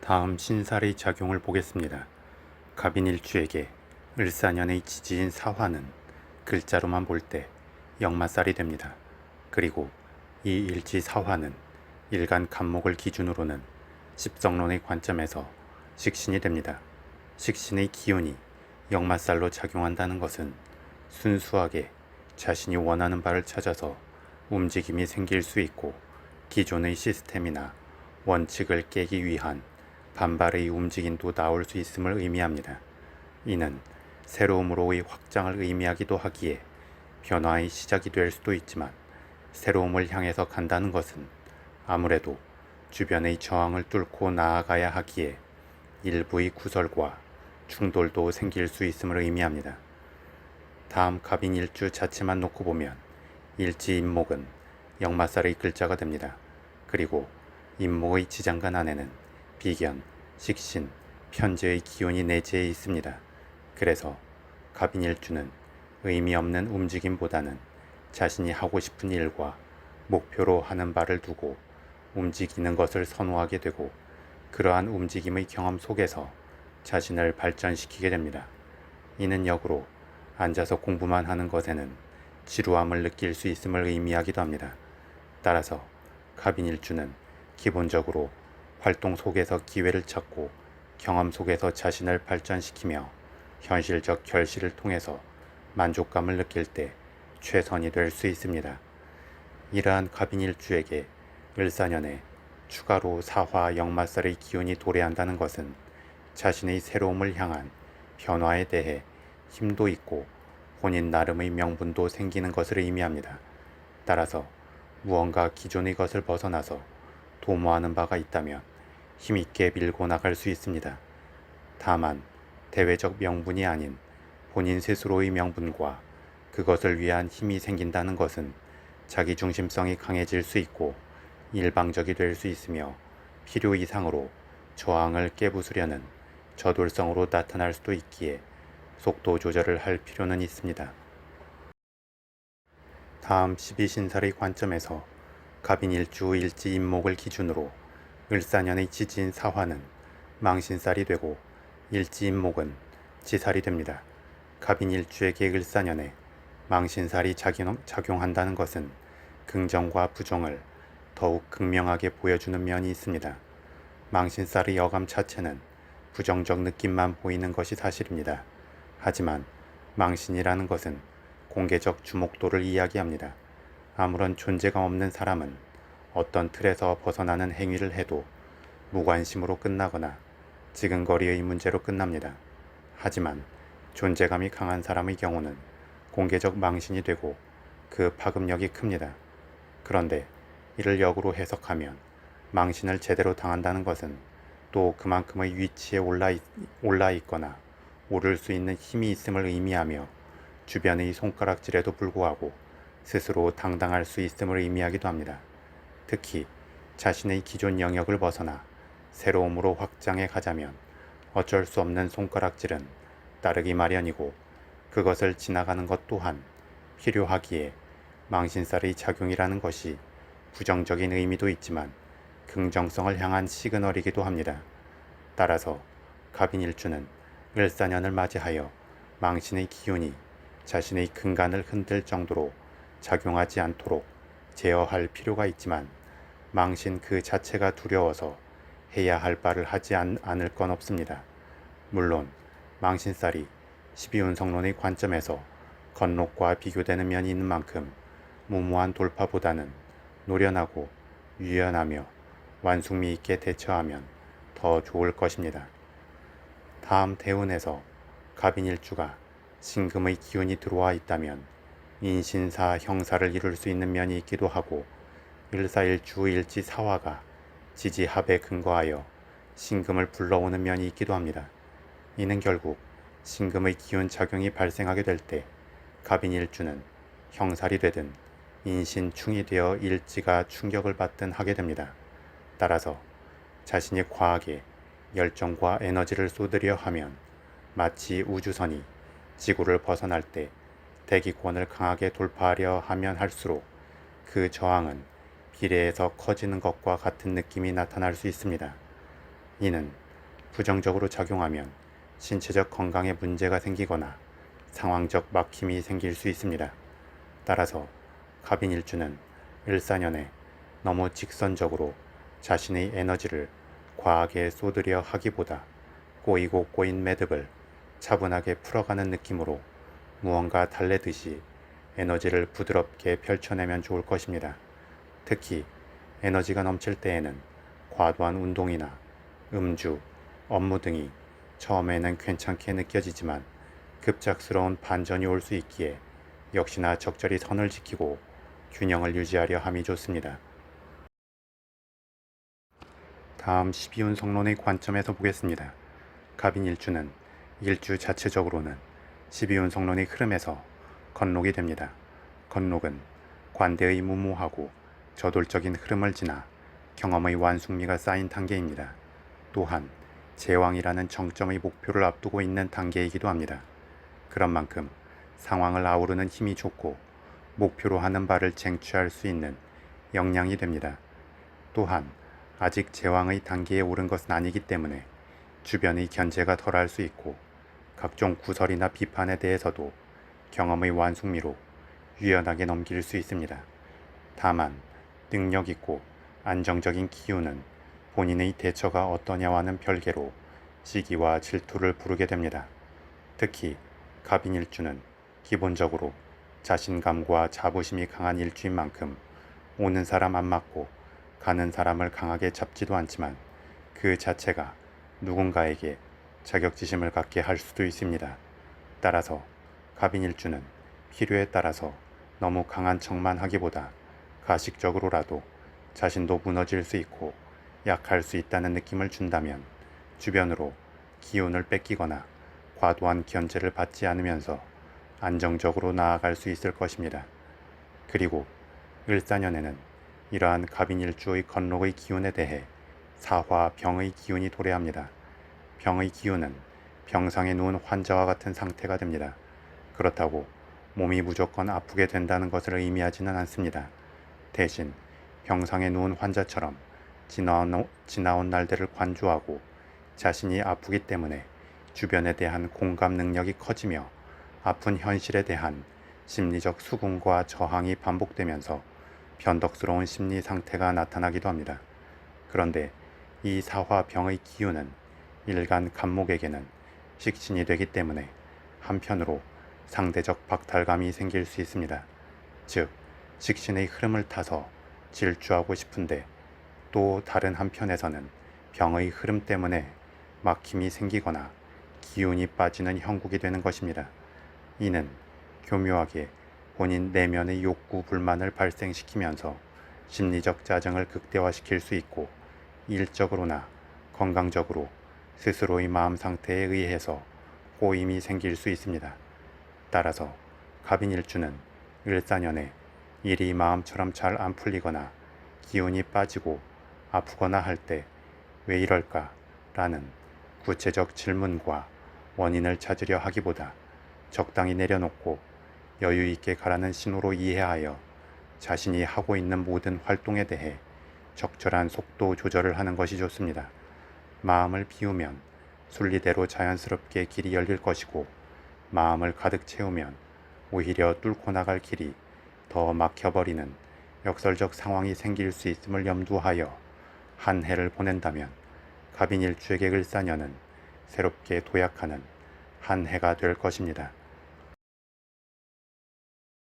다음 신살의 작용을 보겠습니다. 갑인일주에게 을사년의 지지인 사화는 글자로만 볼 때 역마살이 됩니다. 그리고 이 일지 사화는 일간 간목을 기준으로는 십성론의 관점에서 식신이 됩니다. 식신의 기운이 역마살로 작용한다는 것은 순수하게 자신이 원하는 바를 찾아서 움직임이 생길 수 있고 기존의 시스템이나 원칙을 깨기 위한 반발의 움직임도 나올 수 있음을 의미합니다. 이는 새로움으로의 확장을 의미하기도 하기에 변화의 시작이 될 수도 있지만 새로움을 향해서 간다는 것은 아무래도 주변의 저항을 뚫고 나아가야 하기에 일부의 구설과 충돌도 생길 수 있음을 의미합니다. 다음 갑인 일주 자체만 놓고 보면 일지 임목은 역마살의 글자가 됩니다. 그리고 임목의 지장간 안에는 비견, 식신, 편재의 기운이 내재해 있습니다. 그래서 갑인일주는 의미 없는 움직임보다는 자신이 하고 싶은 일과 목표로 하는 바를 두고 움직이는 것을 선호하게 되고 그러한 움직임의 경험 속에서 자신을 발전시키게 됩니다. 이는 역으로 앉아서 공부만 하는 것에는 지루함을 느낄 수 있음을 의미하기도 합니다. 따라서 갑인일주는 기본적으로 활동 속에서 기회를 찾고 경험 속에서 자신을 발전시키며 현실적 결실을 통해서 만족감을 느낄 때 최선이 될 수 있습니다. 이러한 갑인일주에게 을사년에 추가로 사화 역마살의 기운이 도래한다는 것은 자신의 새로움을 향한 변화에 대해 힘도 있고 본인 나름의 명분도 생기는 것을 의미합니다. 따라서 무언가 기존의 것을 벗어나서 도모하는 바가 있다면 힘있게 밀고 나갈 수 있습니다. 다만 대외적 명분이 아닌 본인 스스로의 명분과 그것을 위한 힘이 생긴다는 것은 자기중심성이 강해질 수 있고 일방적이 될 수 있으며 필요 이상으로 저항을 깨부수려는 저돌성으로 나타날 수도 있기에 속도 조절을 할 필요는 있습니다. 다음 12신살의 관점에서 갑인일주 일지 임목을 기준으로 을사년의 지지인 사화는 망신살이 되고 일지 임목은 지살이 됩니다. 갑인일주에게 을사년에 망신살이 작용한다는 것은 긍정과 부정을 더욱 극명하게 보여주는 면이 있습니다. 망신살의 어감 자체는 부정적 느낌만 보이는 것이 사실입니다. 하지만 망신이라는 것은 공개적 주목도를 이야기합니다. 아무런 존재가 없는 사람은 어떤 틀에서 벗어나는 행위를 해도 무관심으로 끝나거나 지근거리의 문제로 끝납니다. 하지만 존재감이 강한 사람의 경우는 공개적 망신이 되고 그 파급력이 큽니다. 그런데 이를 역으로 해석하면 망신을 제대로 당한다는 것은 또 그만큼의 위치에 올라 있거나 오를 수 있는 힘이 있음을 의미하며 주변의 손가락질에도 불구하고 스스로 당당할 수 있음을 의미하기도 합니다. 특히 자신의 기존 영역을 벗어나 새로움으로 확장해 가자면 어쩔 수 없는 손가락질은 따르기 마련이고 그것을 지나가는 것 또한 필요하기에 망신살의 작용이라는 것이 부정적인 의미도 있지만 긍정성을 향한 시그널이기도 합니다. 따라서 갑인일주는 을사년을 맞이하여 망신의 기운이 자신의 근간을 흔들 정도로 작용하지 않도록 제어할 필요가 있지만 망신 그 자체가 두려워서 해야 할 바를 하지 않을 건 없습니다. 물론 망신살이 12운성론의 관점에서 건록과 비교되는 면이 있는 만큼 무모한 돌파보다는 노련하고 유연하며 완숙미 있게 대처하면 더 좋을 것입니다. 다음 대운에서 갑인일주가 신금의 기운이 들어와 있다면 인신사 형사를 이룰 수 있는 면이 있기도 하고 일사일주 일지사화가 지지합에 근거하여 신금을 불러오는 면이 있기도 합니다. 이는 결국 신금의 기운 작용이 발생하게 될 때 갑인일주는 형살이 되든 인신충이 되어 일지가 충격을 받든 하게 됩니다. 따라서 자신이 과하게 열정과 에너지를 쏟으려 하면 마치 우주선이 지구를 벗어날 때 대기권을 강하게 돌파하려 하면 할수록 그 저항은 비례해서 커지는 것과 같은 느낌이 나타날 수 있습니다. 이는 부정적으로 작용하면 신체적 건강에 문제가 생기거나 상황적 막힘이 생길 수 있습니다. 따라서 갑인일주는 을사년에 너무 직선적으로 자신의 에너지를 과하게 쏟으려 하기보다 꼬이고 꼬인 매듭을 차분하게 풀어가는 느낌으로 무언가 달래듯이 에너지를 부드럽게 펼쳐내면 좋을 것입니다. 특히 에너지가 넘칠 때에는 과도한 운동이나 음주, 업무 등이 처음에는 괜찮게 느껴지지만 급작스러운 반전이 올 수 있기에 역시나 적절히 선을 지키고 균형을 유지하려 함이 좋습니다. 다음 12운 성론의 관점에서 보겠습니다. 갑인일주는 일주 자체적으로는 12운 성론의 흐름에서 건록이 됩니다. 건록은 관대의 무모하고 저돌적인 흐름을 지나 경험의 완숙미가 쌓인 단계입니다. 또한 제왕이라는 정점의 목표를 앞두고 있는 단계이기도 합니다. 그런 만큼 상황을 아우르는 힘이 좋고 목표로 하는 바를 쟁취할 수 있는 역량이 됩니다. 또한 아직 제왕의 단계에 오른 것은 아니기 때문에 주변의 견제가 덜할 수 있고 각종 구설이나 비판에 대해서도 경험의 완숙미로 유연하게 넘길 수 있습니다. 다만 능력 있고 안정적인 기운은 본인의 대처가 어떠냐와는 별개로 시기와 질투를 부르게 됩니다. 특히 갑인일주는 기본적으로 자신감과 자부심이 강한 일주인 만큼 오는 사람 안 맞고 가는 사람을 강하게 잡지도 않지만 그 자체가 누군가에게 자격지심을 갖게 할 수도 있습니다. 따라서 갑인일주는 필요에 따라서 너무 강한 척만 하기보다 가식적으로라도 자신도 무너질 수 있고 약할 수 있다는 느낌을 준다면 주변으로 기운을 뺏기거나 과도한 견제를 받지 않으면서 안정적으로 나아갈 수 있을 것입니다. 그리고 을사년에는 이러한 갑인일주의 건록의 기운에 대해 사화, 병의 기운이 도래합니다. 병의 기운은 병상에 누운 환자와 같은 상태가 됩니다. 그렇다고 몸이 무조건 아프게 된다는 것을 의미하지는 않습니다. 대신 병상에 누운 환자처럼 지나온 날들을 관조하고 자신이 아프기 때문에 주변에 대한 공감 능력이 커지며 아픈 현실에 대한 심리적 수긍과 저항이 반복되면서 변덕스러운 심리 상태가 나타나기도 합니다. 그런데 이 사화병의 기운은 일간 간목에게는 식신이 되기 때문에 한편으로 상대적 박탈감이 생길 수 있습니다. 즉, 식신의 흐름을 타서 질주하고 싶은데 또 다른 한편에서는 병의 흐름 때문에 막힘이 생기거나 기운이 빠지는 형국이 되는 것입니다. 이는 교묘하게 본인 내면의 욕구 불만을 발생시키면서 심리적 짜증을 극대화시킬 수 있고 일적으로나 건강적으로 스스로의 마음 상태에 의해서 꼬임이 생길 수 있습니다. 따라서 갑인일주는 을사년에 일이 마음처럼 잘 안 풀리거나 기운이 빠지고 아프거나 할 때 왜 이럴까? 라는 구체적 질문과 원인을 찾으려 하기보다 적당히 내려놓고 여유 있게 가라는 신호로 이해하여 자신이 하고 있는 모든 활동에 대해 적절한 속도 조절을 하는 것이 좋습니다. 마음을 비우면 순리대로 자연스럽게 길이 열릴 것이고 마음을 가득 채우면 오히려 뚫고 나갈 길이 더 막혀버리는 역설적 상황이 생길 수 있음을 염두하여 한 해를 보낸다면 갑인일주에게 을사년은 새롭게 도약하는 한 해가 될 것입니다.